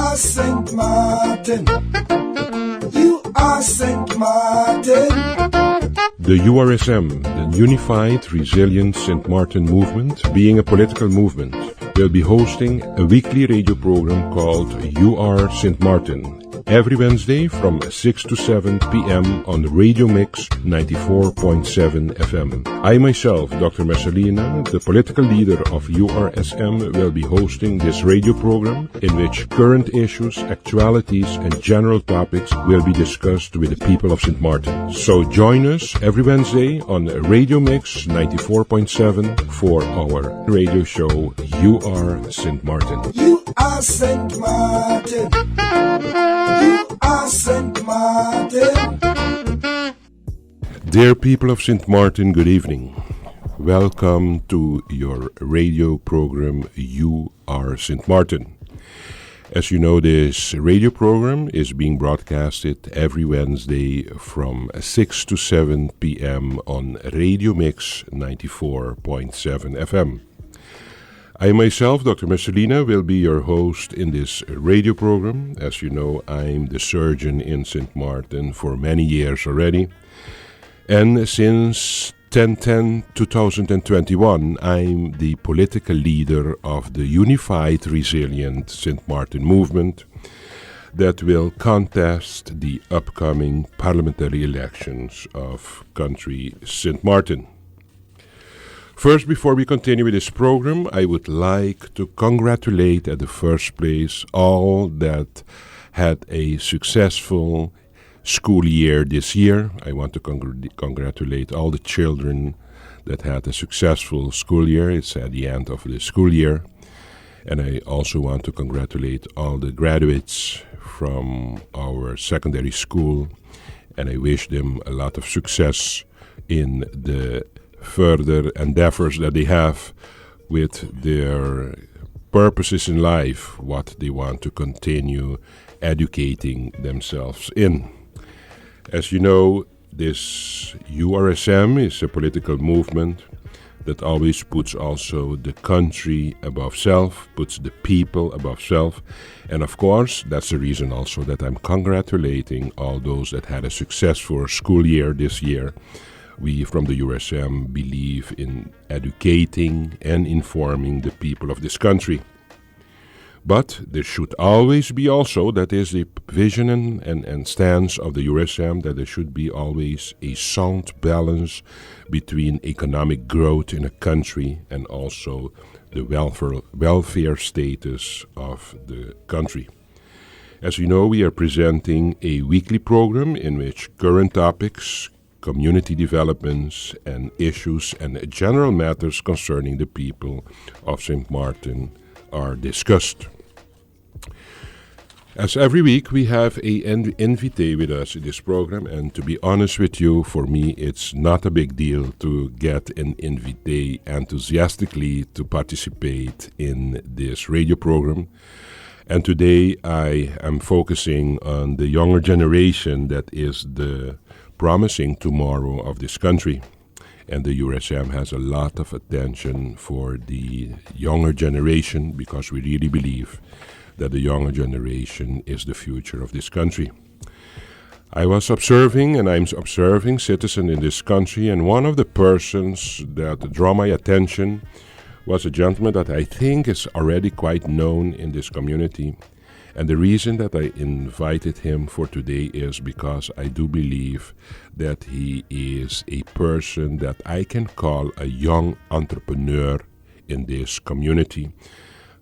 are Sint Maarten. You are Sint Maarten. The URSM, the Unified Resilient Sint Maarten Movement, being a political movement, will be hosting a weekly radio program called You Are Sint Maarten, every Wednesday from 6 to 7 p.m. on Radio Mix 94.7 FM. I myself, Dr. Messalina, the political leader of URSM, will be hosting this radio program in which current issues, actualities and general topics will be discussed with the people of Sint Maarten. So join us every Wednesday on Radio Mix 94.7 for our radio show You Are Sint Maarten. You are Sint Maarten. You are Sint Maarten. Dear people of Sint Maarten, good evening. Welcome to your radio program You Are Sint Maarten. As you know, this radio program is being broadcasted every Wednesday from 6 to 7 p.m. on Radio Mix 94.7 FM. I myself, Dr. Messalina, will be your host in this radio program. As you know, I'm the surgeon in Sint Maarten for many years already. And since 2021, I'm the political leader of the Unified Resilient Sint Maarten Movement that will contest the upcoming parliamentary elections of country Sint Maarten. First, before we continue with this program, I would like to congratulate at the first place all that had a successful school year this year. I want to congratulate all the children that had a successful school year. It's at the end of the school year. And I also want to congratulate all the graduates from our secondary school. And I wish them a lot of success in the further endeavors that they have with their purposes in life, what they want to continue educating themselves in. As you know, this URSM is a political movement that always puts also the country above self, puts the people above self. And of course, that's the reason also that I'm congratulating all those that had a successful school year this year. We from the URSM believe in educating and informing the people of this country. But there should always be also, that is the vision and stance of the URSM, that there should be always a sound balance between economic growth in a country and also the welfare status of the country. As you know, we are presenting a weekly program in which current topics, community developments and issues and general matters concerning the people of Sint Maarten are discussed. As every week, we have an invitee with us in this program, and to be honest with you, for me, it's not a big deal to get an invitee enthusiastically to participate in this radio program. And today, I am focusing on the younger generation that is the promising tomorrow of this country. And the URSM has a lot of attention for the younger generation because we really believe that the younger generation is the future of this country. I was observing, and I'm observing citizens in this country, and one of the persons that drew my attention was a gentleman that I think is already quite known in this community. And the reason that I invited him for today is because I do believe that he is a person that I can call a young entrepreneur in this community.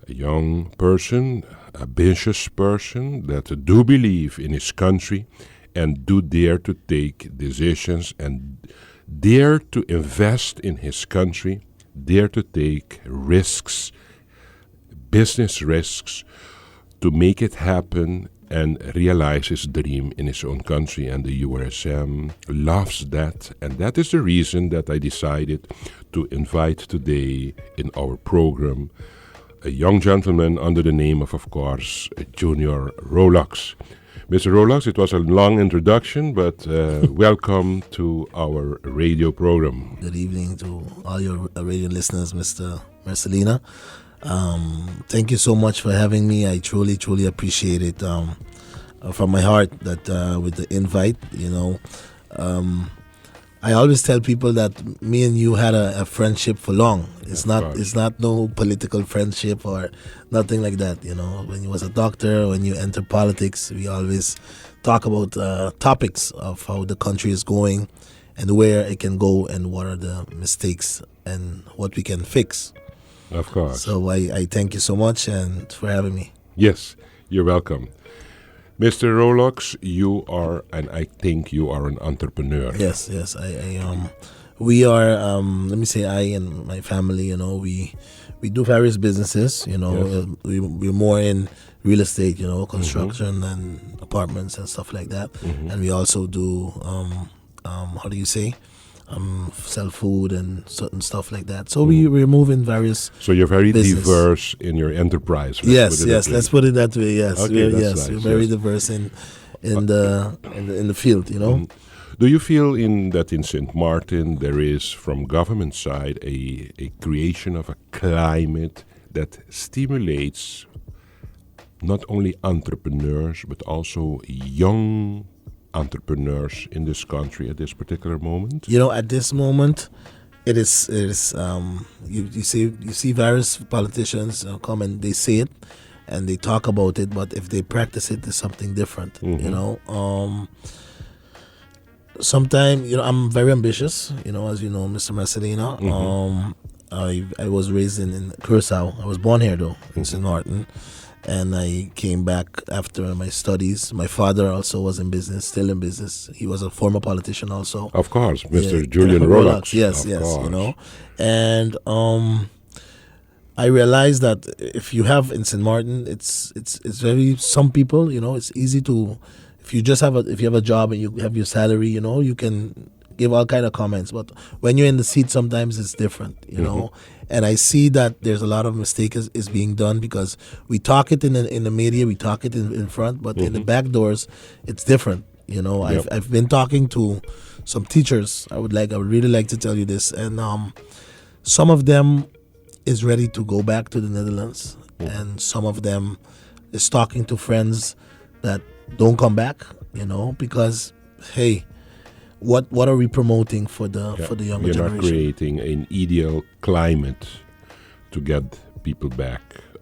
A young person, a ambitious person that do believe in his country and do dare to take decisions and dare to invest in his country, dare to take risks, business risks, to make it happen and realize his dream in his own country. And the URSM loves that. And that is the reason that I decided to invite today in our program a young gentleman under the name of course, Julian Rollocks. Mr. Rollocks, it was a long introduction, but welcome to our radio program. Good evening to all your radio listeners, Mr. Messalina. Thank you so much for having me. I truly, truly appreciate it from my heart that with the invite. Um, I always tell people that me and you had a friendship for long. It's Of not course. it's not no political friendship or nothing like that. When you was a doctor, when you enter politics, we always talk about topics of how the country is going and where it can go and what are the mistakes and what we can fix. Of course. So I thank you so much and for having me. Yes, you're welcome. Mr. Rollocks, you are, and I think you are an entrepreneur. Yes. We are. Let me say, I and my family. We do various businesses. Yes. We're more in real estate. Construction and apartments and stuff like that. And we also do. How do you say? Sell food and certain stuff like that. So we're moving various. So you're very Business. diverse in your enterprise. let's Yes, put it yes. that way. Let's put it that way. Yes, Okay, we're, that's yes, nice, we're very yes. diverse in the field. Do you feel that in Sint Maarten there is, from government side, a creation of a climate that stimulates not only entrepreneurs but also young entrepreneurs in this country at this particular moment? At this moment, it is. You see various politicians come and they say it and they talk about it, but if they practice it, it's something different. Sometimes I'm very ambitious. As you know, Mr. Marcelino. I was raised in Curacao. I was born here though in St. Maarten. And I came back after my studies. My father also was in business, still in business. He was a former politician also. Of course, Mr. Yeah, Julian Rollocks. Yes, Of yes, course. And I realized that if you have in St. Maarten, it's very, some people, it's easy to, if you have a job and you have your salary, you can give all kind of comments. But when you're in the seat, sometimes it's different, And I see that there's a lot of mistake is being done because we talk it in the media, we talk it in front, but in the back doors, it's different. I've been talking to some teachers. I would really like to tell you this, and some of them is ready to go back to the Netherlands, and some of them is talking to friends that don't come back. Because hey, what are we promoting for the younger You're generation? not creating an ideal climate to get people back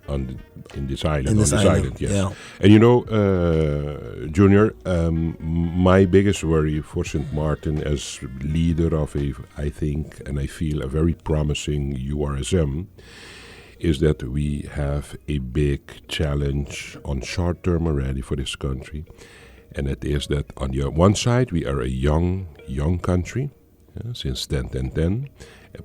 in this island. Yes. Yeah. And Junior, my biggest worry for Sint Maarten as leader of I think and I feel a very promising URSM is that we have a big challenge on short term already for this country. And it is that on the one side we are a young country, since 10.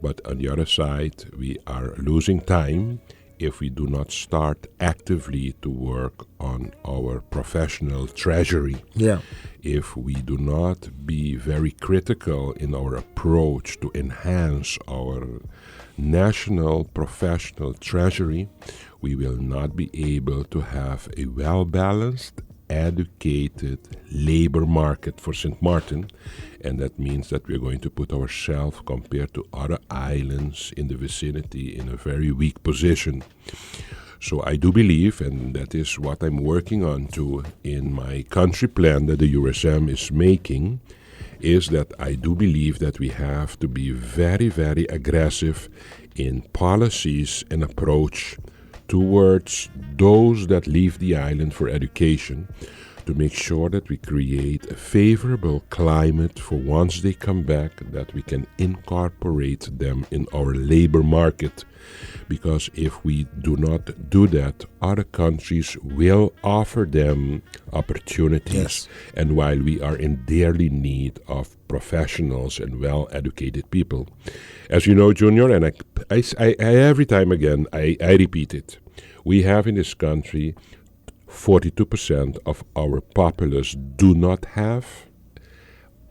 But on the other side we are losing time if we do not start actively to work on our professional treasury. Yeah. If we do not be very critical in our approach to enhance our national professional treasury, we will not be able to have a well-balanced, educated labor market for Sint Maarten, and that means that we're going to put ourselves, compared to other islands in the vicinity, in a very weak position. So I do believe, and that is what I'm working on too in my country plan that the URSM is making, is that I do believe that we have to be very, very aggressive in policies and approach towards those that leave the island for education, to make sure that we create a favorable climate for once they come back, that we can incorporate them in our labor market. Because if we do not do that, other countries will offer them opportunities. Yes. And while we are in dearly need of professionals and well-educated people, as you know, Junior, and I every time again, I repeat it, we have in this country 42% of our populace do not have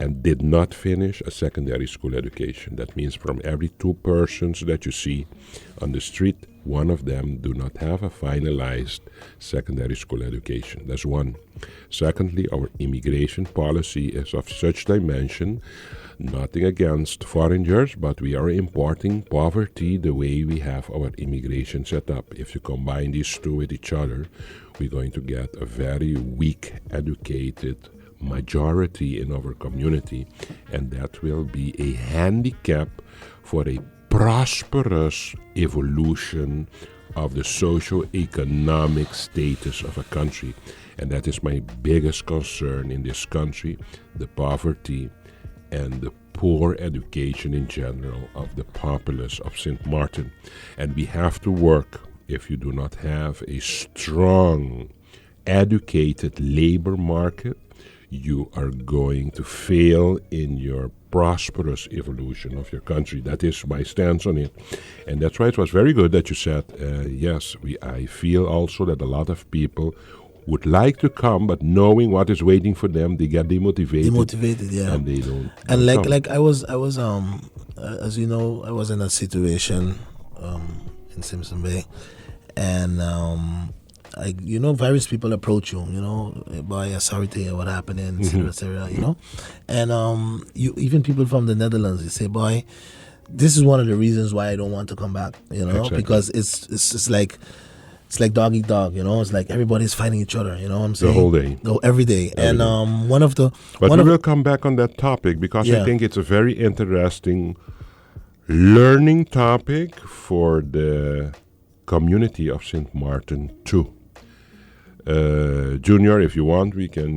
and did not finish a secondary school education. That means from every 2 persons that you see on the street, 1 of them do not have a finalized secondary school education. That's one. Secondly, our immigration policy is of such dimension, nothing against foreigners, but we are importing poverty the way we have our immigration set up. If you combine these 2 with each other, we're going to get a very weak, educated majority in our community, and that will be a handicap for a prosperous evolution of the socio-economic status of a country. And that is my biggest concern in this country, the poverty and the poor education in general of the populace of Sint Maarten. And we have to work. If you do not have a strong, educated labor market, you are going to fail in your prosperous evolution of your country. That is my stance on it. And that's why it was very good that you said, yes, I feel also that a lot of people would like to come, but knowing what is waiting for them, they get demotivated. Demotivated, yeah. And they don't. And come. like I was as you know, I was in a situation in Simpson Bay, and various people approach you, by sorry to hear what happened in Syria, and even people from the Netherlands, they say, boy, this is one of the reasons why I don't want to come back, Exactly. because it's like dog eat dog, it's like everybody's fighting each other, you know what I'm saying? The whole day. Every day. And But we will come back on that topic because Yeah. I think it's a very interesting learning topic for the community of Sint Maarten too. Junior, if you want, we can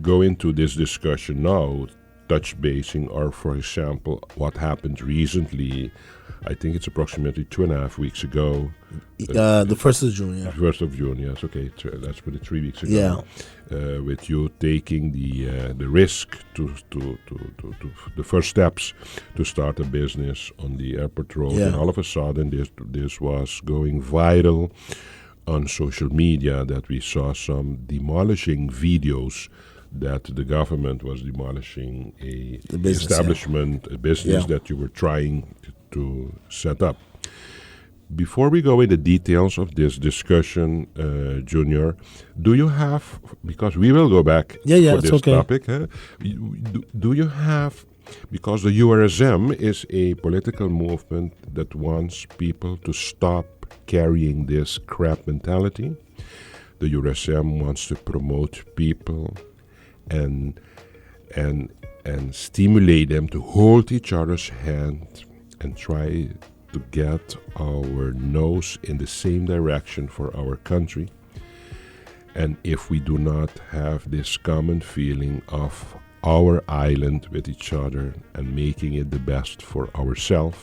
go into this discussion now, touch basing, or for example, what happened recently. I think it's approximately 2.5 weeks ago. The 1st of June, yeah. 1st of June, yes, okay. Let's put it 3 weeks ago. Yeah. With you taking the risk to the first steps to start a business on the airport road, Yeah. and all of a sudden this was going viral on social media, that we saw some demolishing videos that the government was demolishing a The business, establishment, a business Yeah. that you were trying to set up. Before we go into details of this discussion, Junior, do you have, because we will go back Yeah, for it's this okay. topic, do you have, because the URSM is a political movement that wants people to stop carrying this crap mentality. The URSM wants to promote people and stimulate them to hold each other's hand and try to get our nose in the same direction for our country. And if we do not have this common feeling of our island with each other and making it the best for ourselves,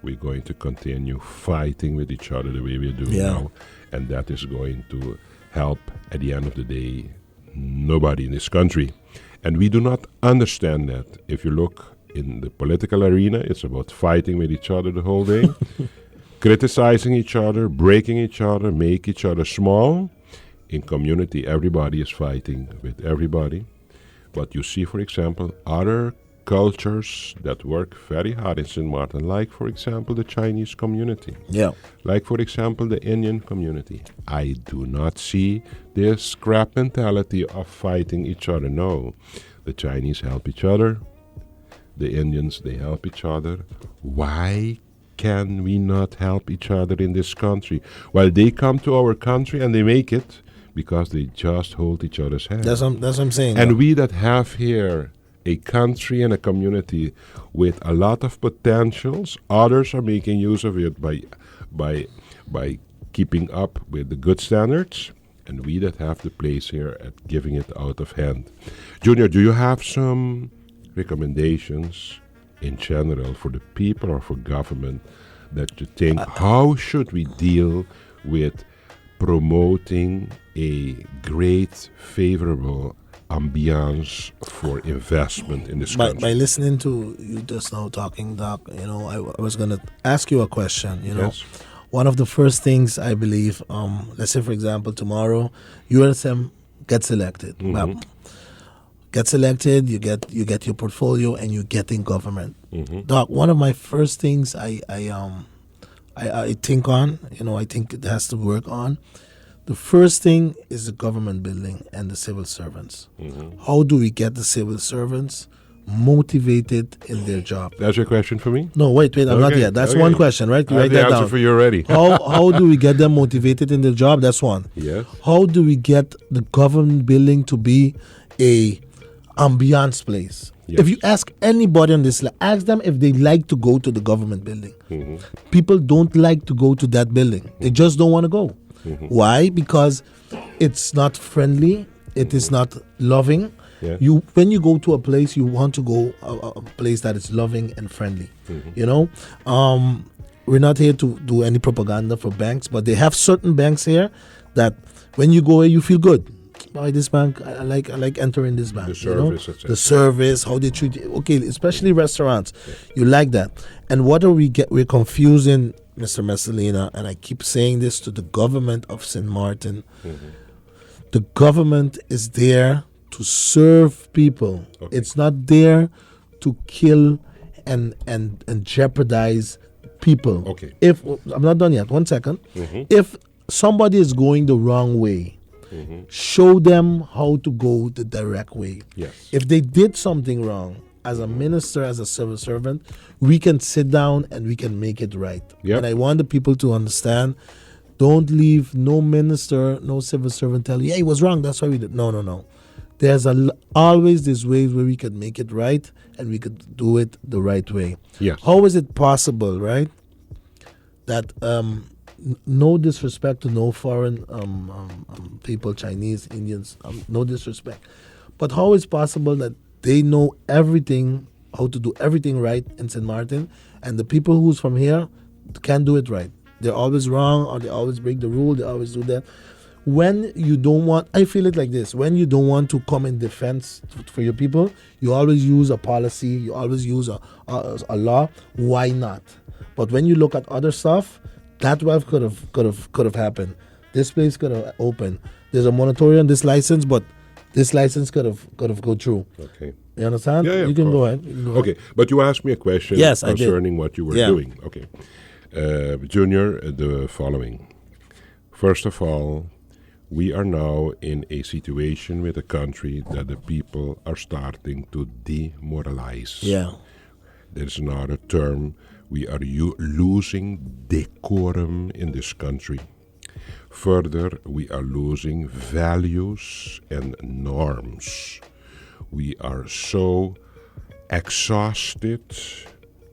we're going to continue fighting with each other the way we're doing Yeah. now. And that is going to help, at the end of the day, nobody in this country. And we do not understand that. If you look in the political arena, it's about fighting with each other the whole day, criticizing each other, breaking each other, make each other small. In community, everybody is fighting with everybody. But you see, for example, other cultures that work very hard in Sint Maarten, like, for example, the Chinese community. Yeah. Like, for example, the Indian community. I do not see this scrap mentality of fighting each other. No, the Chinese help each other. The Indians, they help each other. Why can we not help each other in this country? Well, they come to our country and they make it because they just hold each other's hand. That's what I'm saying. And we that have here a country and a community with a lot of potentials, others are making use of it by keeping up with the good standards, and we that have the place here at giving it out of hand. Junior, do you have some recommendations in general for the people or for government that you think, how should we deal with promoting a great, favorable ambiance for investment in this country? By listening to you just now talking, Doc, I was going to ask you a question. Yes. One of the first things I believe, let's say, for example, tomorrow, USM gets elected. Mhm. Well, gets elected, you get your portfolio, and you get in government. Mm-hmm. Doc, one of my first things I think on, I think it has to work on. The first thing is the government building and the civil servants. Mm-hmm. How do we get the civil servants motivated in their job? That's your question for me? No, wait, I'm not yet. That's one question, right? You I have write the that answer down. for you already. How do we get them motivated in their job? That's one. Yes. How do we get the government building to be a ambiance place? Yes. If you ask anybody on this, ask them if they like to go to the government building. Mm-hmm. People don't like to go to that building. They just don't want to go. Mm-hmm. Why? Because it's not friendly. It is not loving. Yeah. When you go to a place, you want to go a place that is loving and friendly. Mm-hmm. We're not here to do any propaganda for banks, but they have certain banks here that when you go here, you feel good. By this bank, I like entering this bank. The service, etc. The service, how they treat you. Okay, especially restaurants, you like that. And what are we're confusing, Mr. Messalina, and I keep saying this to the government of Sint Maarten. Mm-hmm. The government is there to serve people. Okay. It's not there to kill and jeopardize people. Okay. If I'm not done yet, 1 second. Mm-hmm. If somebody is going the wrong way, Mm-hmm. show them how to go the direct way. Yes. If they did something wrong, as a minister, as a civil servant, we can sit down and we can make it right. Yep. And I want the people to understand, don't leave no minister, no civil servant tell you, yeah, it was wrong, that's why we did. No. There's always these ways where we could make it right and we could do it the right way. Yes. How is it possible, right, that no disrespect to no foreign people, Chinese, Indians, no disrespect. But how is possible that they know everything, how to do everything right in Sint Maarten, and the people who's from here can't do it right? They're always wrong, or they always break the rule, they always do that. When you don't want, I feel it like this, when you don't want to come in defense for your people, you always use a policy, you always use a law. Why not? But when you look at other stuff, that wealth could have happened. This place could have opened. There's a moratorium on this license, but this license could have go through. Okay. You understand? Yeah, you can go ahead. You can go Okay, but you asked me a question Yes, I did. concerning what you were doing. Okay. Junior, the following. First of all, we are now in a situation with a country that the people are starting to demoralize. Yeah. There's another term. We are losing decorum in this country. Further, we are losing values and norms. We are so exhausted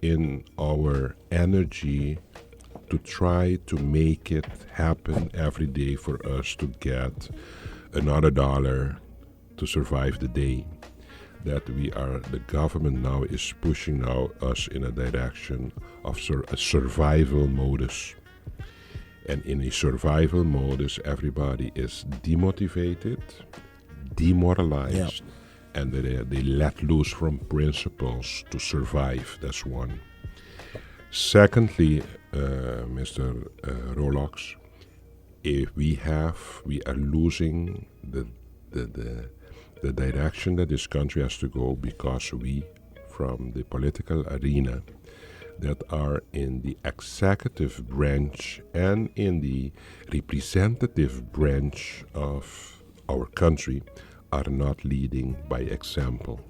in our energy to try to make it happen every day for us to get another dollar to survive the day. That the government now is pushing us in a direction of a survival modus. And in a survival modus, everybody is demotivated, demoralized, and they let loose from principles to survive. That's one. Secondly, Mr. Rollocks, if we are losing the direction that this country has to go, because we, from the political arena, that are in the executive branch and in the representative branch of our country, are not leading by example.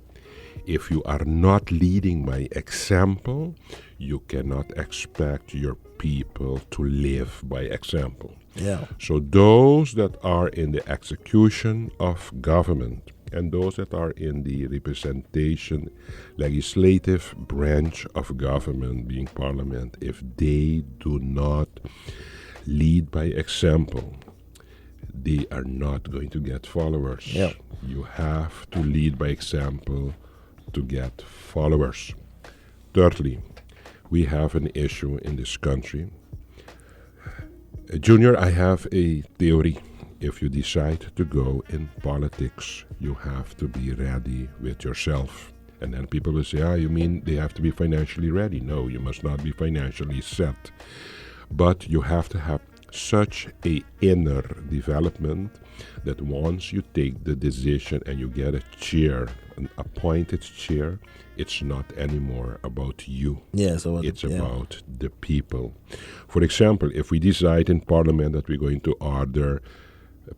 If you are not leading by example, you cannot expect your people to live by example. Yeah. So those that are in the execution of government and those that are in the representation, legislative branch of government, being parliament, if they do not lead by example, they are not going to get followers. Yeah. You have to lead by example to get followers. Thirdly, we have an issue in this country. Junior, I have a theory. If you decide to go in politics, you have to be ready with yourself. And then people will say, you mean they have to be financially ready? No, you must not be financially set. But you have to have such a inner development that once you take the decision and you get a chair, an appointed chair, it's not anymore about you. Yeah, so It's about the people. For example, if we decide in Parliament that we're going to order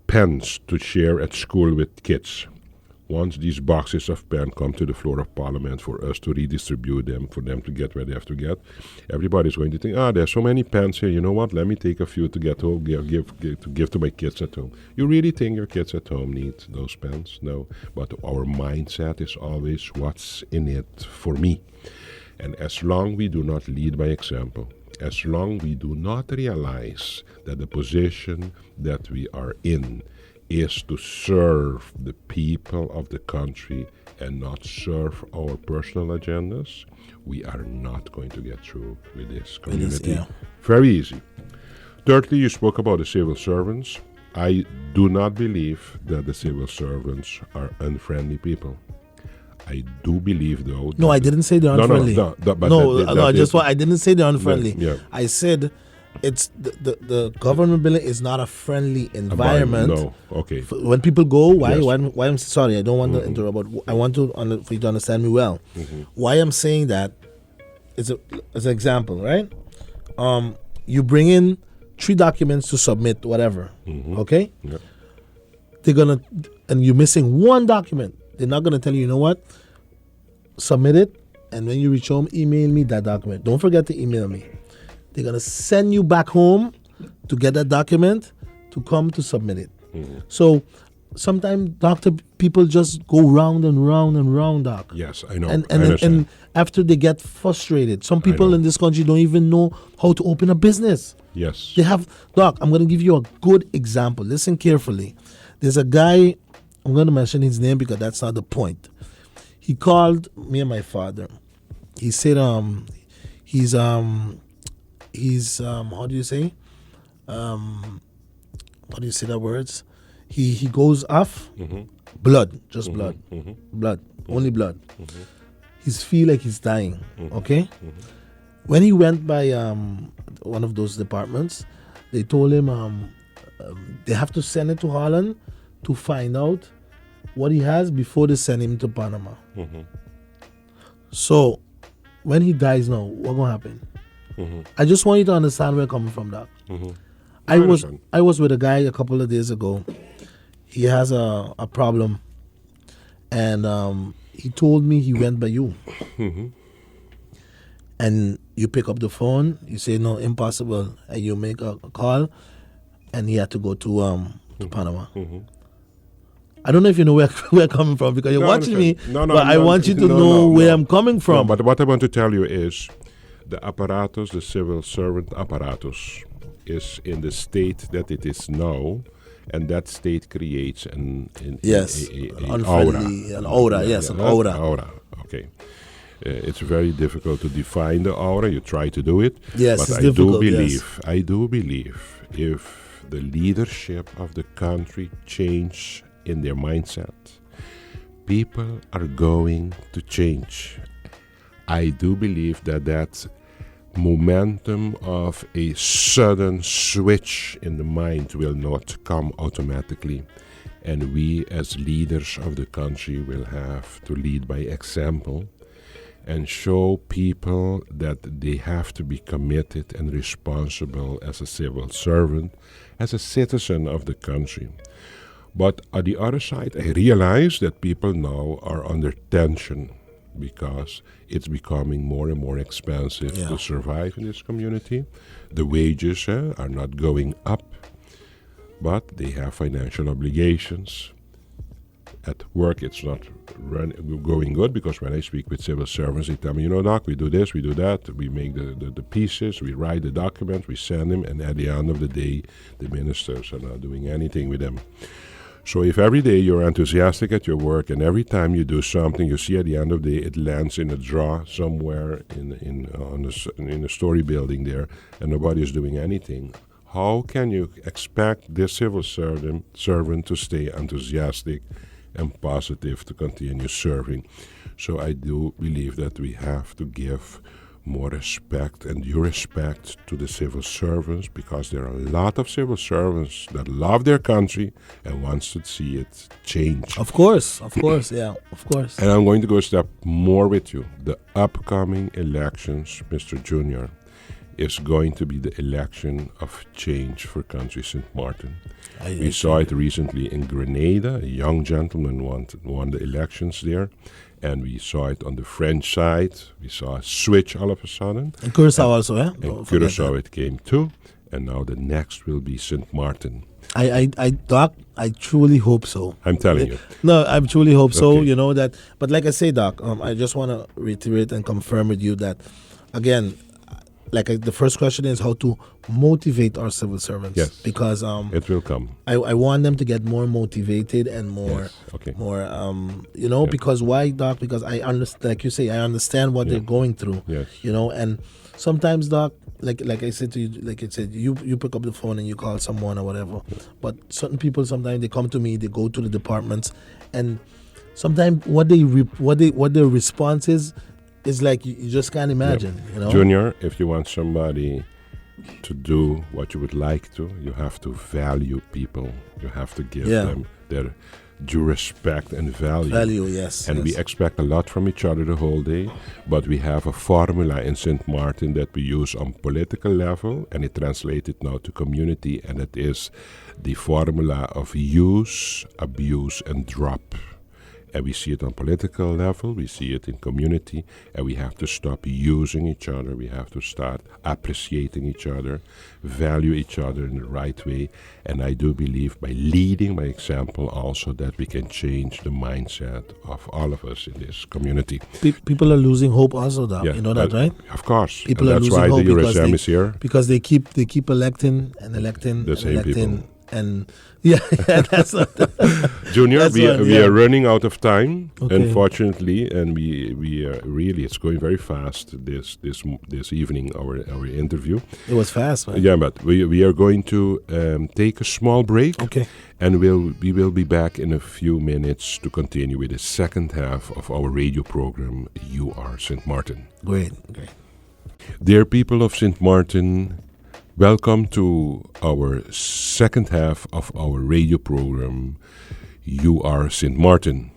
pens to share at school with kids, once these boxes of pen come to the floor of Parliament for us to redistribute them, for them to get where they have to get, everybody's going to think, there's so many pens here, you know what, let me take a few to get home, give to my kids at home. You really think your kids at home need those pens? No. But our mindset is always, what's in it for me? And as long we do not lead by example, as long we do not realize that the position that we are in is to serve the people of the country and not serve our personal agendas, we are not going to get through with this community. Very easy. Thirdly, you spoke about the civil servants. I do not believe that the civil servants are unfriendly people. I do believe, though. No, I didn't say they're unfriendly. I didn't say they're unfriendly. Yeah. I said it's the government building is not a friendly environment. No, okay. When people go, why? Yes. Why I'm sorry, I don't want to interrupt, but I want to for you to understand me well. Why I'm saying that is as an example, right? You bring in 3 documents to submit, whatever. Okay. Yeah. They're gonna, and you're missing 1 document. They're not gonna tell you, you know what? Submit it, and when you reach home, email me that document. Don't forget to email me. They're going to send you back home to get that document to come to submit it. So sometimes people just go round and round and round, Doc. Yes, I know. And after they get frustrated, some people in this country don't even know how to open a business. Yes. They have, Doc, I'm going to give you a good example. Listen carefully. There's a guy, I'm going to mention his name because that's not the point. He called me and my father. He said, he's how do you say? How do you say that words? He goes off blood, just blood, blood, only blood. He's feel like he's dying. Okay. When he went by one of those departments, they told him they have to send it to Holland to find out what he has before they send him to Panama. So when he dies now, what's gonna happen? I just want you to understand where I'm coming from, Doc. I was with a guy a couple of days ago. He has a problem, and he told me he went by you. And you pick up the phone, you say no, impossible, and you make a call, and he had to go to Panama. I don't know if you know where I'm coming from because you're watching me, but I want you to know where I'm coming from. But what I want to tell you is the apparatus, the civil servant apparatus, is in the state that it is now, and that state creates an aura. An aura. Aura, okay. It's very difficult to define the aura. You try to do it. Yes, but it's I difficult, I do believe if the leadership of the country change in their mindset, people are going to change. I do believe that momentum of a sudden switch in the mind will not come automatically, and we as leaders of the country will have to lead by example and show people that they have to be committed and responsible as a civil servant, as a citizen of the country. But on the other side, I realize that people now are under tension because it's becoming more and more expensive to survive in this community. The wages are not going up, but they have financial obligations. At work, it's not going good because when I speak with civil servants, they tell me, Doc, we do this, we do that, we make the pieces, we write the documents, we send them, and at the end of the day, the ministers are not doing anything with them. So if every day you're enthusiastic at your work and every time you do something, you see at the end of the day it lands in a drawer somewhere in a story building there and nobody is doing anything, how can you expect this civil servant to stay enthusiastic and positive to continue serving? So I do believe that we have to give more respect and due respect to the civil servants, because there are a lot of civil servants that love their country and wants to see it change. Of course, yeah, of course. And I'm going to go a step more with you. The upcoming elections, Mr. Junior, is going to be the election of change for country Sint Maarten. We saw it recently in Grenada. A young gentleman won the elections there. And we saw it on the French side. We saw a switch all of a sudden. And Curaçao also, yeah? And Curaçao it came too. And now the next will be Sint Maarten. Doc, I truly hope so. I'm telling you. No, I truly hope so, Okay. you know that. But like I say, Doc, I just want to reiterate and confirm with you that, again, the first question is how to motivate our civil servants. Yes. Because It will come. I want them to get more motivated and more, Yes. Okay. Yeah. Because why, Doc? Because I understand, like you say, I understand what they're going through. Yes. And sometimes, Doc, like I said to you, like I said, you pick up the phone and you call someone or whatever. But certain people, sometimes they come to me, they go to the departments, and sometimes what their response is like you just can't imagine. Junior, if you want somebody to do what you would like to, you have to value people. You have to give them their due respect and value. Yes. And we expect a lot from each other the whole day, but we have a formula in Sint Maarten that we use on political level, and it translated now to community, and it is the formula of use, abuse, and drop. And we see it on political level, we see it in community, and we have to stop using each other. We have to start appreciating each other, value each other in the right way. And I do believe by leading by example also that we can change the mindset of all of us in this community. People are losing hope also, though. Yeah, You know that, right? Of course. People and are that's losing why hope the because USM is here. Because they keep electing and electing The and same electing. people. And that's what Junior, That's we what, are running out of time, Okay. unfortunately, and we really, it's going very fast this evening, our interview. it was fast, man. Yeah, but we are going to take a small break, Okay. and we will be back in a few minutes to continue with the second half of our radio program, You Are Sint Maarten. Great. Dear people of Sint Maarten, welcome to our second half of our radio program, You Are Sint Maarten.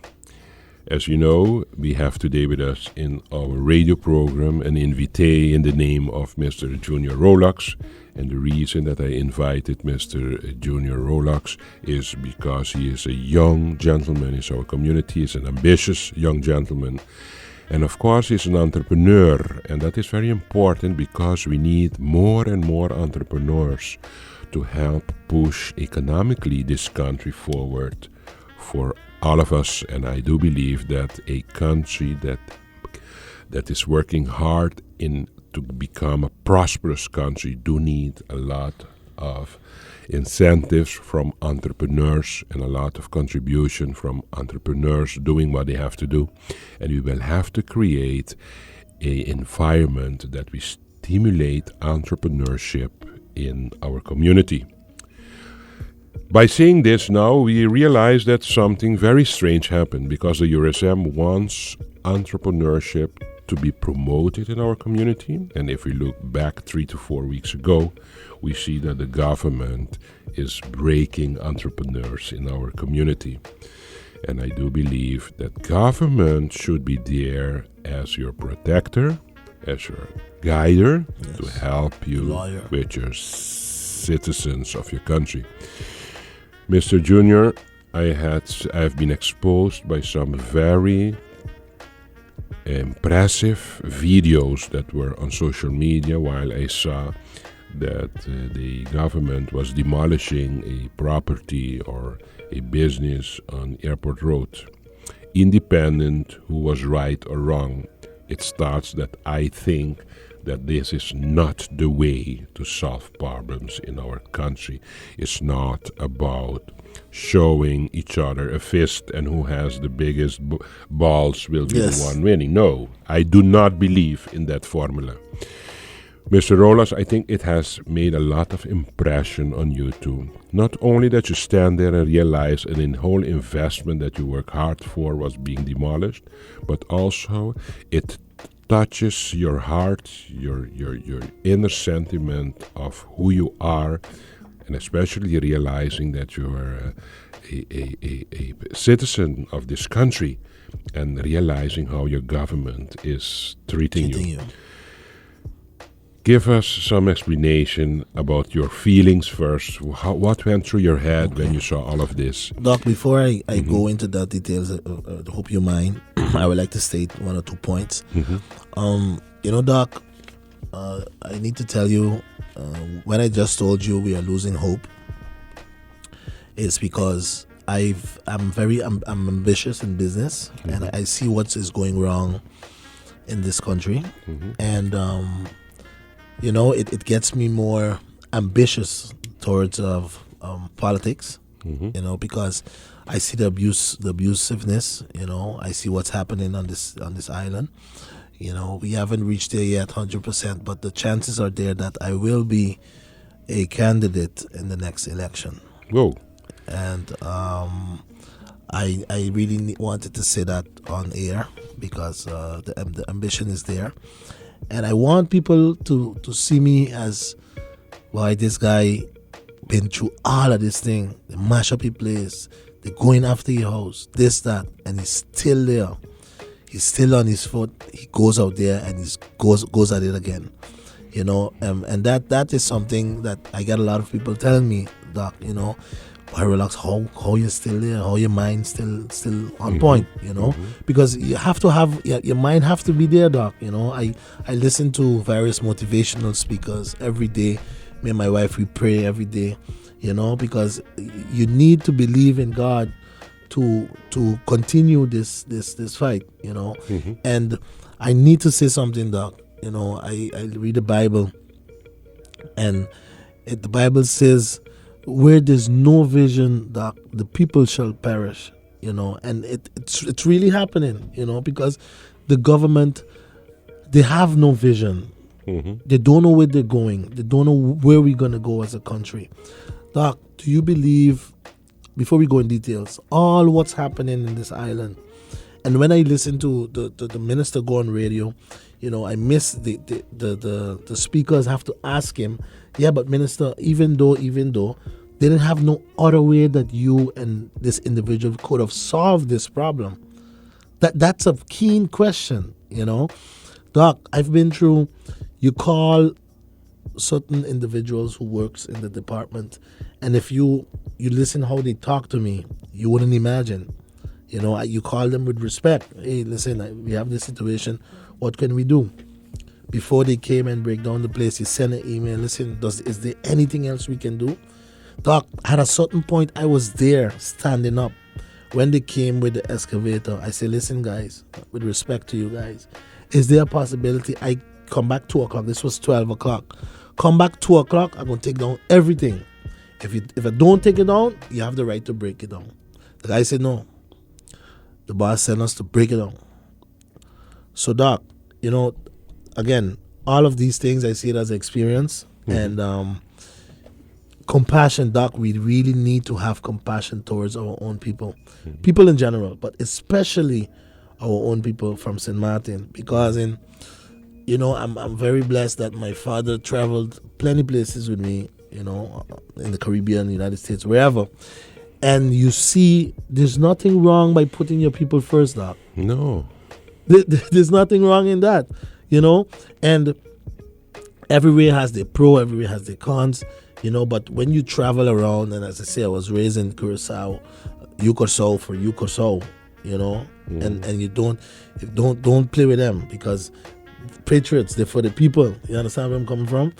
As you know, we have today with us in our radio program an invitee in the name of Mr. Julian Rollocks. And the reason that I invited Mr. Julian Rollocks is because he is a young gentleman in our community. He's an ambitious young gentleman. And of course, he's an entrepreneur, and that is very important because we need more and more entrepreneurs to help push economically this country forward for all of us. And I do believe that a country that is working hard to become a prosperous country do need a lot of incentives from entrepreneurs and a lot of contribution from entrepreneurs doing what they have to do. And we will have to create an environment that we stimulate entrepreneurship in our community. By saying this now, we realize that something very strange happened because the USM wants entrepreneurship to be promoted in our community. And if we look back 3 to 4 weeks ago, we see that the government is breaking entrepreneurs in our community. And I do believe that government should be there as your protector, as your guider, to help you with your citizens of your country. Mr. Junior, I've been exposed by some very impressive videos that were on social media while I saw that the government was demolishing a property or a business on Airport Road. Independent who was right or wrong, it starts that I think that this is not the way to solve problems in our country. It's not about showing each other a fist and who has the biggest balls will be the one winning. No, I do not believe in that formula. Mr. Rollocks, I think it has made a lot of impression on you too. Not only that you stand there and realize that the whole investment that you work hard for was being demolished, but also it touches your heart, your inner sentiment of who you are, and especially realizing that you are a citizen of this country, and realizing how your government is treating you. Give us some explanation about your feelings first. What went through your head when you saw all of this? Doc, before I go into the details, I hope you mind, I would like to state 1 or 2 points. Doc, I need to tell you, when I just told you we are losing hope, it's because I'm ambitious in business, and I see what is going wrong in this country, and it gets me more ambitious towards politics, because I see the abusiveness. I see what's happening on this island. We haven't reached there yet 100%, but the chances are there that I will be a candidate in the next election. Whoa. And I really wanted to say that on air, because the ambition is there. And I want people to see me as, why this guy been through all of this thing. They mash up his place. They're going after your house. This, that. And he's still there. He's still on his foot. He goes out there and he goes at it again. And that is something that I get a lot of people telling me, Doc, why Rollocks, how you're still there, how your mind still on point, because you have to have your mind have to be there, Doc. I listen to various motivational speakers every day. Me and my wife, we pray every day, because you need to believe in God to continue this fight, And I need to say something, Doc. I read the Bible, and the Bible says, where there's no vision, Doc, the people shall perish, and it's really happening, because the government, they have no vision. They don't know where they're going. They don't know where we're going to go as a country. Doc, do you believe, before we go in details, all what's happening in this island? And when I listen to the minister go on radio, I miss the speakers have to ask him, yeah, but minister, even though they didn't have no other way that you and this individual could have solved this problem. That's a keen question, Doc, I've been through, you call certain individuals who works in the department, and if you listen how they talk to me, you wouldn't imagine. You call them with respect. Hey, listen, we have this situation. What can we do? Before they came and break down the place, you send an email. Listen, is there anything else we can do? Doc, at a certain point, I was there standing up. When they came with the excavator, I said, listen, guys, with respect to you guys, is there a possibility I come back 2 o'clock? This was 12 o'clock. Come back 2 o'clock, I'm going to take down everything. If I don't take it down, you have the right to break it down. The guy said, no. The boss sent us to break it down. So, Doc, again, all of these things, I see it as experience. And compassion, Doc, we really need to have compassion towards our own people. People in general, but especially our own people from Sint Maarten. Because I'm very blessed that my father traveled plenty places with me, in the Caribbean, United States, wherever. And you see, there's nothing wrong by putting your people first, Doc. No. There's nothing wrong in that, And everywhere has their pro, everywhere has their cons, But when you travel around, and as I say, I was raised in Curacao, Curacao for Curacao, and you don't play with them, because patriots, they're for the people. You understand where I'm coming from,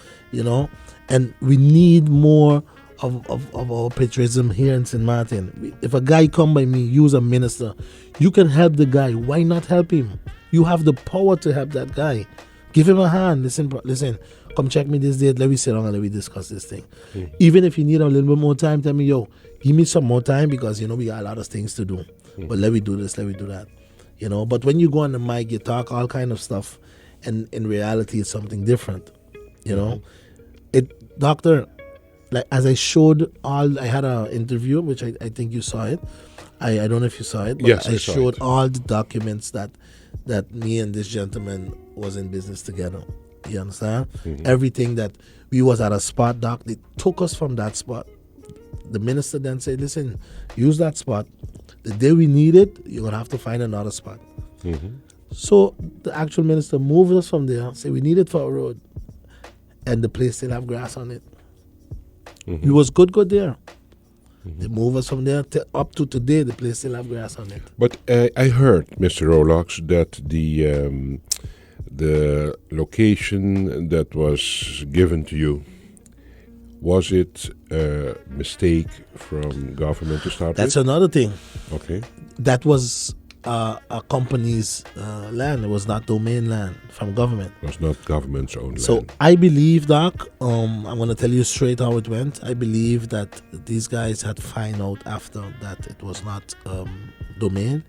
And we need more of our patriotism here in Sint Maarten. If a guy come by me, you as a minister, you can help the guy. Why not help him? You have the power to help that guy. Give him a hand. Listen, come check me this date. Let me sit down and let me discuss this thing. Even if you need a little bit more time, tell me, give me some more time, because, we got a lot of things to do. But let me do this, let me do that. But when you go on the mic, you talk all kind of stuff, and in reality, it's something different. Doctor, like as I showed I had an interview, which I think you saw it. I don't know if you saw it, but yes, I showed all the documents that that me and this gentleman was in business together. You understand? Everything that we was at a spot, doc, they took us from that spot. The minister then said, listen, use that spot. The day we need it, you're going to have to find another spot. So the actual minister moved us from there, say we need it for a road. And the place still have grass on it. It was good there. They move us from there up to today. The place still have grass on it. But I heard, Mr. Rollocks, that the location that was given to you, was it a mistake from government to start That's with? another thing. Okay. That was a company's land. It was not domain land from government. It was not government's own So land. I believe, Doc, I'm going to tell you straight how it went. I believe that these guys had found out after that it was not domain,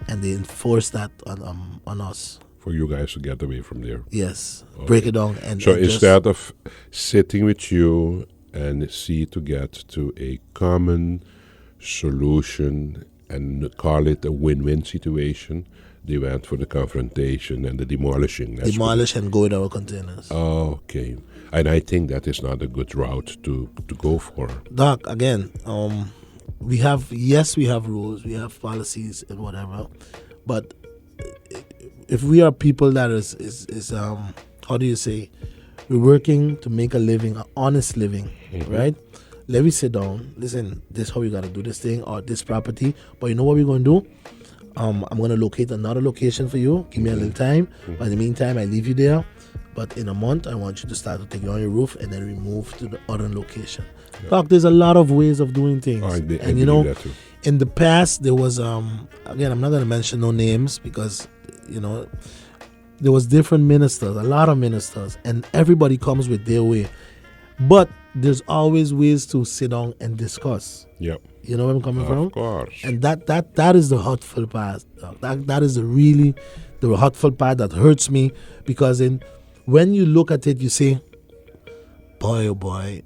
and they enforced that on us. For you guys to get away from there. Yes, Okay. break it down. And So and just- instead of sitting with you and see to get to a common solution and call it a win-win situation, they went for the confrontation and the demolishing. That's demolish and go in our containers. Okay. And I think that is not a good route to go for. Doc, again, we have rules, we have policies and whatever, but if we are people that is how do you say, we're working to make a living, an honest living, right? Let me sit down. Listen, this is how we gotta do this thing or this property. But you know what we're gonna do? I'm gonna locate another location for you. Give me a little time. But in the meantime, I leave you there. But in a month, I want you to start to take it on your roof and then we move to the other location. Doc, there's a lot of ways of doing things. I and believe you know, that too. in the past, there was again, I'm not gonna mention no names because you know there was different ministers, a lot of ministers, and everybody comes with their way. But there's always ways to sit down and discuss. Yep. You know where I'm coming from? Of course. And that is the hurtful part. That is the hurtful part that hurts me, because when you look at it, you say, boy, oh boy,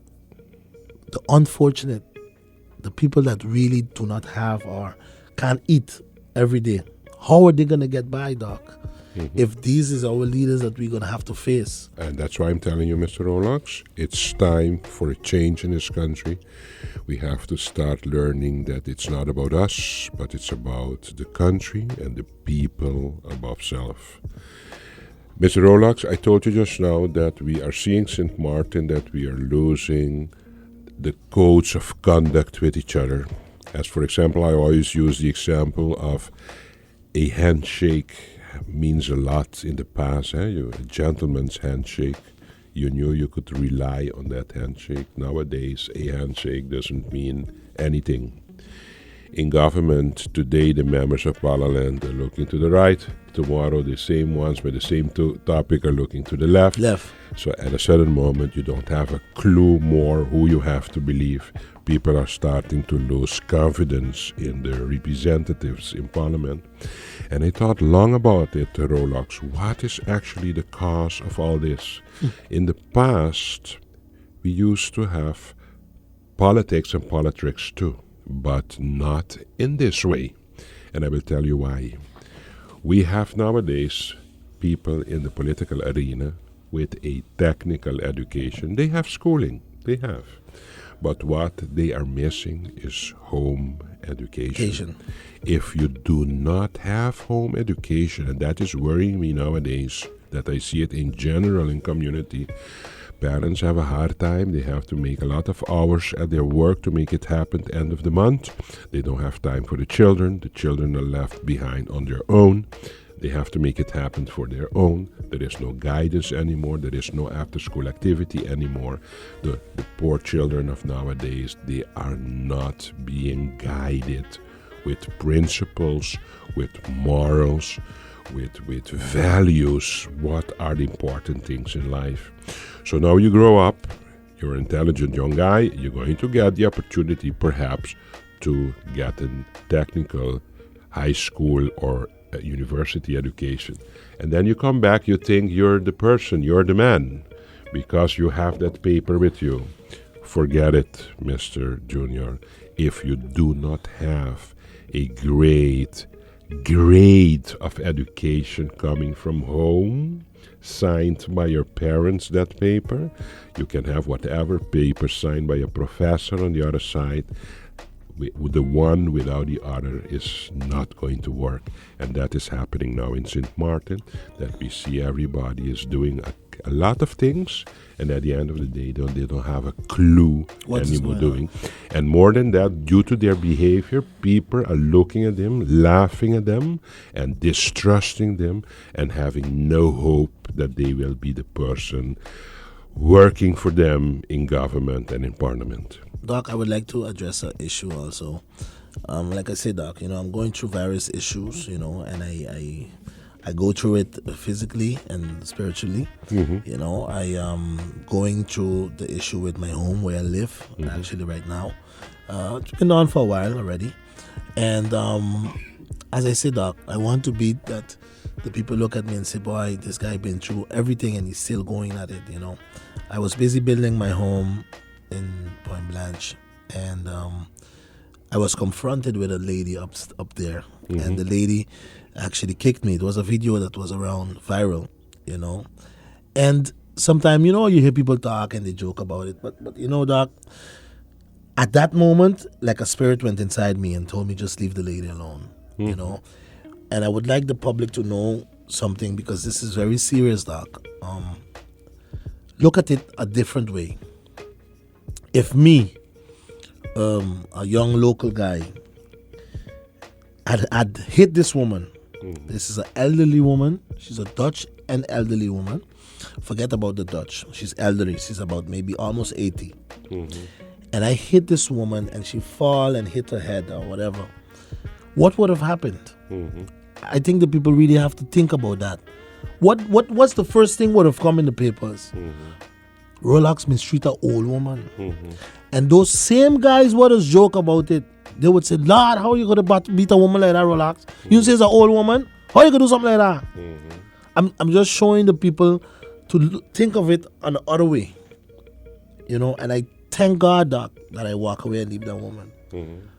the unfortunate, the people that really do not have or can't eat every day, how are they going to get by, Doc? If these is our leaders that we're going to have to face. And that's why I'm telling you, Mr. Rollocks, it's time for a change in this country. We have to start learning that it's not about us, but it's about the country and the people above self. Mr. Rollocks, I told you just now that we are seeing Sint Maarten, that we are losing the codes of conduct with each other. As for example, I always use the example of a handshake means a lot in the past. A gentleman's handshake. You knew you could rely on that handshake. Nowadays, a handshake doesn't mean anything. In government, today the members of Parliament are looking to the right. Tomorrow, the same ones with the same topic are looking to the left. So at a certain moment, you don't have a clue more who you have to believe. People are starting to lose confidence in their representatives in Parliament. And I thought long about it, Rollocks. What is actually the cause of all this? In the past, we used to have politics and politics too, but not in this way. And I will tell you why. We have nowadays people in the political arena with a technical education. They have schooling, they have. But what they are missing is home education. If you do not have home education, and that is worrying me nowadays, that I see it in general in community, parents have a hard time. They have to make a lot of hours at their work to make it happen at the end of the month. They don't have time for the children. The children are left behind on their own. They have to make it happen for their own. There is no guidance anymore. There is no after-school activity anymore. The poor children of nowadays, they are not being guided with principles, with morals, with values. What are the important things in life? So now you grow up, you're an intelligent young guy, you're going to get the opportunity perhaps to get a technical high school or a university education. And then you come back, you think you're the person, you're the man, because you have that paper with you. Forget it, Mr. Junior. If you do not have a great grade of education coming from home, signed by your parents, that paper. You can have whatever paper signed by a professor on the other side. The one without the other is not going to work. And that is happening now in Sint Maarten, that we see everybody is doing a lot of things, and at the end of the day, they don't have a clue what anymore doing. And more than that, due to their behavior, people are looking at them, laughing at them, and distrusting them, and having no hope that they will be the person working for them in government and in parliament. Doc, I would like to address an issue also. Like I said, Doc, I'm going through various issues, and I go through it physically and spiritually. Mm-hmm. I am going through the issue with my home where I live, actually right now. It's been on for a while already. And as I said, Doc, I want to be that the people look at me and say, boy, this guy been through everything and he's still going at it, I was busy building my home in Point Blanche, and I was confronted with a lady up there, and the lady actually kicked me. It was a video that was around viral, and sometimes you hear people talk and they joke about it, but Doc, at that moment, like a spirit went inside me and told me just leave the lady alone, and I would like the public to know something, because this is very serious, Doc. Look at it a different way. If me, a young local guy, had hit this woman, this is an elderly woman, she's a Dutch and elderly woman. Forget about the Dutch, she's elderly, she's about maybe almost 80. And I hit this woman and she fall and hit her head or whatever. What would have happened? I think the people really have to think about that. What's the first thing would have come in the papers? Rollocks mistreat an old woman. And those same guys would have joke about it. They would say, Lord, how are you going to beat a woman like that, Rollocks? You say it's an old woman? How are you going to do something like that? I'm just showing the people to think of it on the other way. And I thank God, Doc, that I walk away and leave that woman.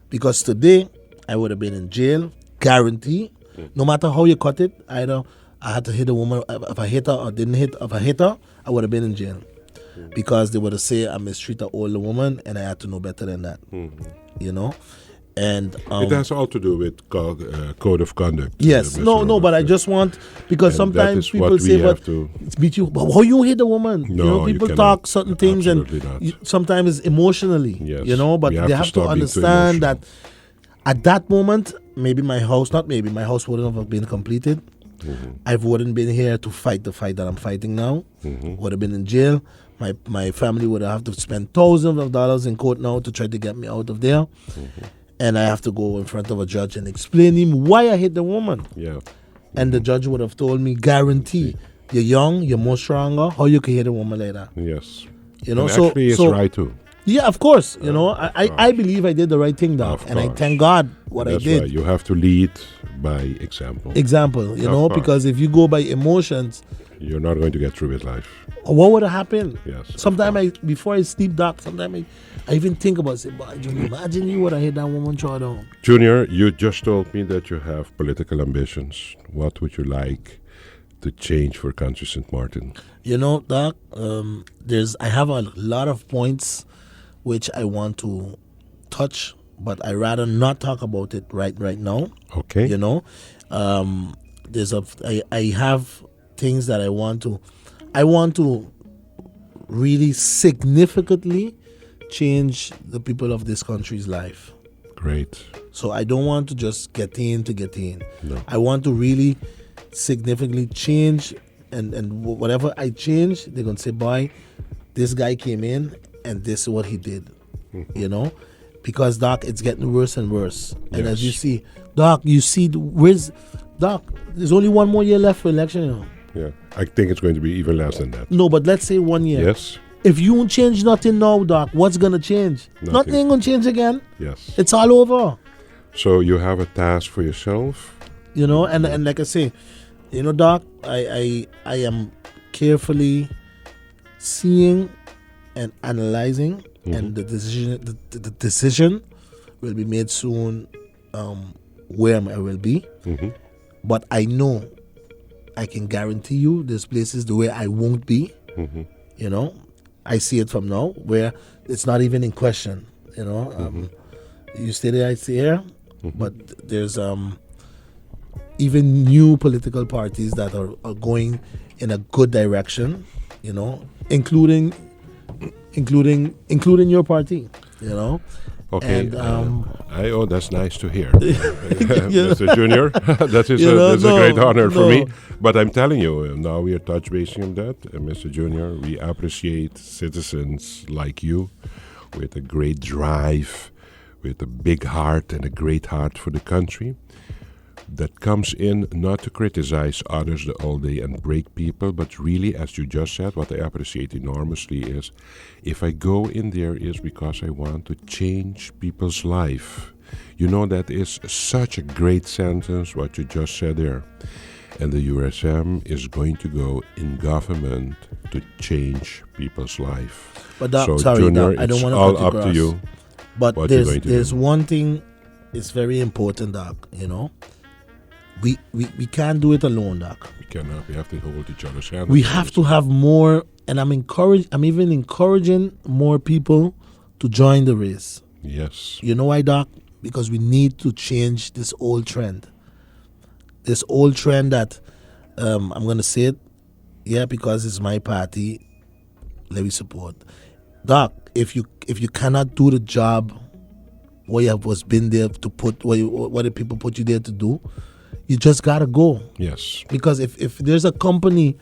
Because today, I would have been in jail, guarantee. No matter how you cut it, either I had to hit a woman, if I hit her or didn't hit, if I hit her, I would have been in jail. Because they would have said I mistreat an older woman and I had to know better than that. And it has all to do with code of conduct. Yes, but I just want, because sometimes people say, but it's beat you, but how you hit a woman? No, people talk certain things and sometimes emotionally, but they have to understand that at that moment, my house wouldn't have been completed. I wouldn't been here to fight the fight that I'm fighting now. Would have been in jail. My family would have to spend thousands of dollars in court now to try to get me out of there. And I have to go in front of a judge and explain him why I hit the woman. And the judge would have told me, guarantee, you're young, you're more stronger, how you can hit a woman like that? Yes. And actually it's right too. Yeah, of course. I believe I did the right thing, Doc. And I thank God I did. That's right. You have to lead by example. Because if you go by emotions, you're not going to get through with life. What would have happened? Yes. Sometimes before I sleep, Doc, sometimes I even think about it. Imagine you would have hit that woman throw down. Junior, you just told me that you have political ambitions. What would you like to change for country Sint Maarten? Doc, I have a lot of points which I want to touch, but I rather not talk about it right now. Okay. I have things that I want to really significantly change the people of this country's life. Great. So I don't want to just get in to get in. No. I want to really significantly change, and whatever I change, they're going to say, boy, this guy came in and this is what he did. Because, Doc, it's getting worse and worse. And as you see, Doc, Doc, there's only one more year left for election, Yeah, I think it's going to be even less than that. No, but let's say 1 year. Yes. If you don't change nothing now, Doc, what's going to change? Nothing ain't going to change again. Yes. It's all over. So you have a task for yourself. And like I say, Doc, I am carefully seeing and analyzing, and the decision will be made soon where I will be, Mm-hmm. but I know I can guarantee you there's places the way I won't be. Mm-hmm. You know, I see it from now where it's not even in question. You know, you stay there, I stay here, but there's even new political parties that are going in a good direction. You know, including your party. You know. Okay, And, that's nice to hear, you know, Mr. Junior. That's a great honor for me. But I'm telling you, now we are touch basing on that, Mr. Junior. We appreciate citizens like you, with a great drive, with a big heart and a great heart for the country, that comes in not to criticize others all day and break people, but really, as you just said, what I appreciate enormously is, if I go in there is because I want to change people's life. You know, that is such a great sentence, what you just said there. And the USM is going to go in government to change people's life. But so, sorry, Junior, I don't it's want to all cut you up to across. you. But what you're going to there's do. one thing it's very important, Doc, you know. We can't do it alone, Doc. We cannot. We have to hold each other's hands. We have to have more, and I'm even encouraging more people to join the race. Yes. You know why, Doc? Because we need to change this old trend. This old trend that I'm gonna say it, yeah, because it's my party. Let me support, Doc. If you cannot do the job, what you have was been there to put, what the people put you there to do, you just gotta go. Yes. Because if there's a company,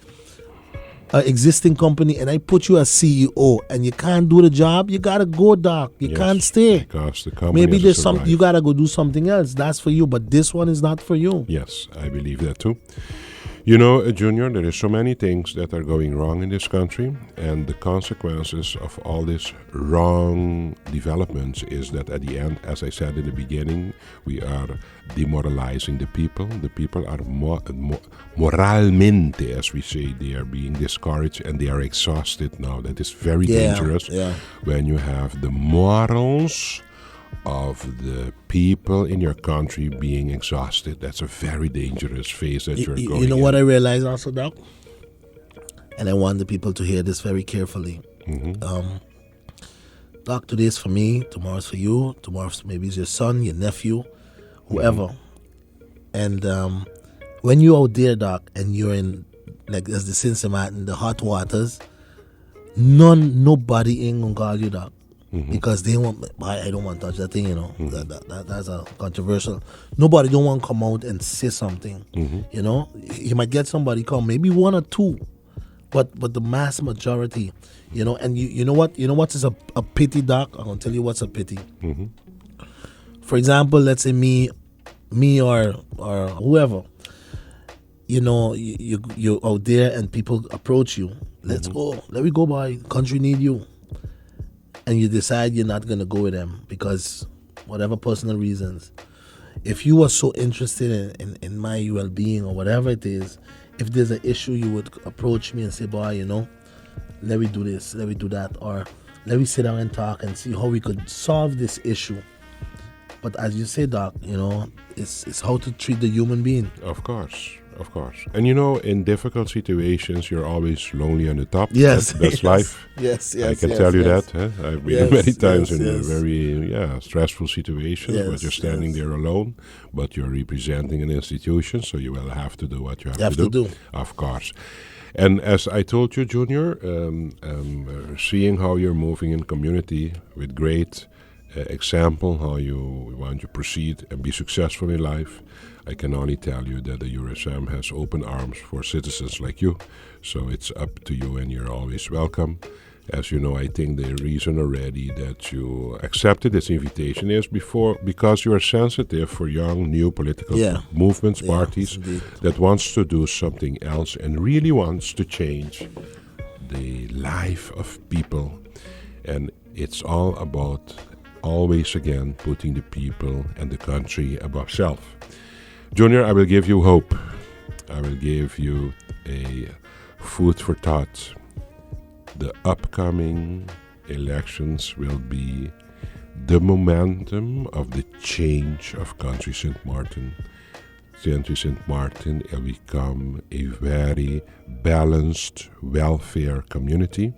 an existing company, and I put you as CEO and you can't do the job, you gotta go, Doc. You Yes, can't stay. Because the company Maybe has there's to some, survive. you gotta go do something else. That's for you, but this one is not for you. Yes, I believe that too. You know, Junior, there is so many things that are going wrong in this country, and the consequences of all these wrong developments is that at the end, as I said in the beginning, we are demoralizing the people. The people are moralmente, as we say, they are being discouraged and they are exhausted now. That is very dangerous when you have the morals of the people in your country being exhausted. That's a very dangerous phase that you're going You know in. what I realize also, Doc? And I want the people to hear this very carefully. Doc, today's for me, tomorrow's for you, tomorrow's maybe it's your son, your nephew, whoever. And when you're out there, Doc, and you're in, like as the Sint Maarten, the hot waters, nobody ain't gonna call you, Doc. Because they want, I don't want to touch that thing, you know. That's a controversial. Nobody don't want to come out and say something, you know. You might get somebody come, maybe one or two, but the mass majority, you know. And you know what is a pity, Doc? I'm gonna tell you what's a pity. For example, let's say me or whoever, you know, you're out there and people approach you. Let's go. Let me go by. Country need you. And you decide you're not going to go with them because whatever personal reasons. If you were so interested in my well-being or whatever it is, if there's an issue, you would approach me and say, boy, you know, let me do this, let me do that, or let me sit down and talk and see how we could solve this issue. But as you say, Doc, you know, it's how to treat the human being. Of course. And you know, in difficult situations, you're always lonely on the top. Yes. That's life. Yes. I can tell you that. Huh? I've been many times in yes. very stressful situations where you're standing there alone, but you're representing an institution, so you will have to do what you have to do. Of course. And as I told you, Junior, seeing how you're moving in community with great example, how you want to proceed and be successful in life, I can only tell you that the USM has open arms for citizens like you. So it's up to you and you're always welcome. As you know, I think the reason already that you accepted this invitation is because you are sensitive for young, new political movements, parties that wants to do something else and really wants to change the life of people. And it's all about always again putting the people and the country above self. Junior, I will give you hope. I will give you a food for thought. The upcoming elections will be the momentum of the change of country Sint Maarten. Country Sint Maarten will become a very balanced welfare community.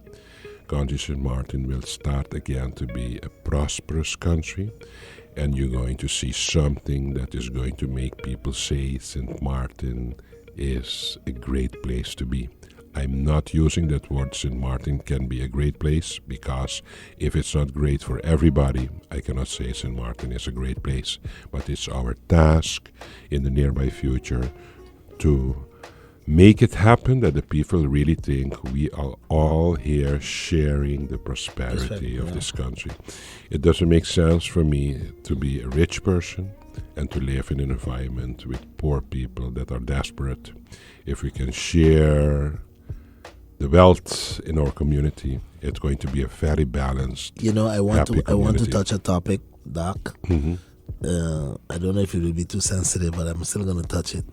Country Sint Maarten will start again to be a prosperous country, and you're going to see something that is going to make people say Sint Maarten is a great place to be. I'm not using that word Sint Maarten can be a great place, because if it's not great for everybody, I cannot say Sint Maarten is a great place. But it's our task in the nearby future to make it happen that the people really think we are all here sharing the prosperity of this country. It doesn't make sense for me to be a rich person and to live in an environment with poor people that are desperate. If we can share the wealth in our community, it's going to be a very balanced, I want community. to touch a topic, Doc. Mm-hmm. I don't know if it will be too sensitive, but I'm still going to touch it.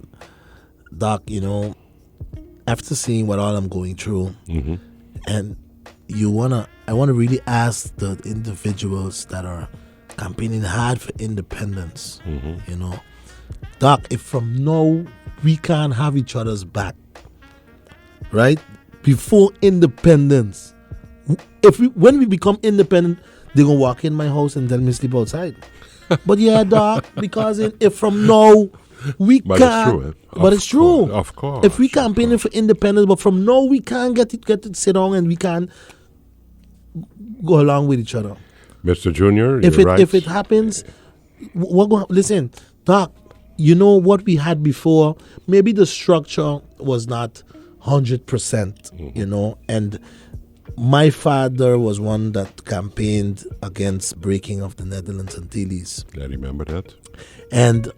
Doc, after seeing what all I'm going through, Mm-hmm. and I want to really ask the individuals that are campaigning hard for independence, Mm-hmm. Doc, if from now we can't have each other's back, right? Before independence, when we become independent, they're gonna walk in my house and tell me sleep outside. But yeah, Doc, because if from now we But can't, it's true. but it's true. Of course. If we campaigning for independence, but from now we can't get to sit down and we can't go along with each other. Mr. Junior, If you're it right. if it happens, listen, Doc. What we had before, maybe the structure was not 100%, and my father was one that campaigned against breaking of the Netherlands Antilles. I remember that. And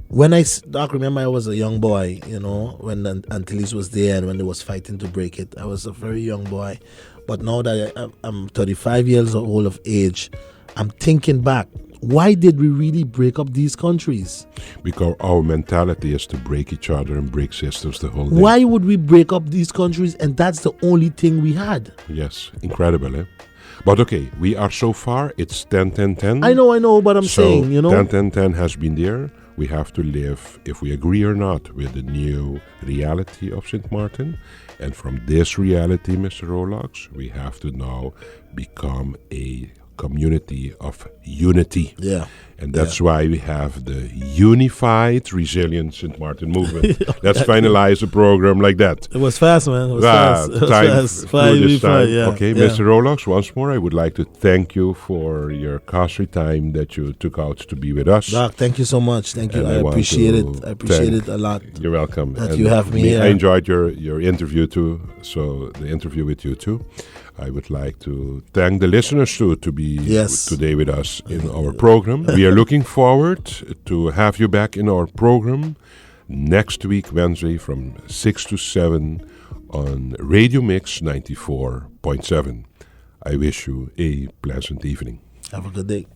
when Doc, remember I was a young boy, when the Antilles was there and when they was fighting to break it. I was a very young boy. But now that I'm 35 years old of age, I'm thinking back, why did we really break up these countries? Because our mentality is to break each other and break systems the whole day. Why would we break up these countries and that's the only thing we had? Yes, incredible, eh? But okay, we are so far, it's 10-10-10. I know, but I'm saying, 10-10-10 has been there. We have to live, if we agree or not, with the new reality of Sint Maarten. And from this reality, Mr. Rollocks, we have to now become a community of unity. Yeah. And that's why we have the Unified Resilient Sint Maarten movement. Let's finalize the program like that. It was fast, man. It was fast. It was fast. Time. Yeah. Okay, Yeah. Mr. Rollocks, once more, I would like to thank you for your costly time that you took out to be with us. Doc, thank you so much. Thank you. And I want appreciate to it. I appreciate thank- it a lot. You're welcome. That And you have me here. I enjoyed your interview too. So the interview with you too. I would like to thank the listeners too to be Yes. today with us in our program. We are looking forward to have you back in our program next week, Wednesday, from 6 to 7 on Radio Mix 94.7. I wish you a pleasant evening. Have a good day.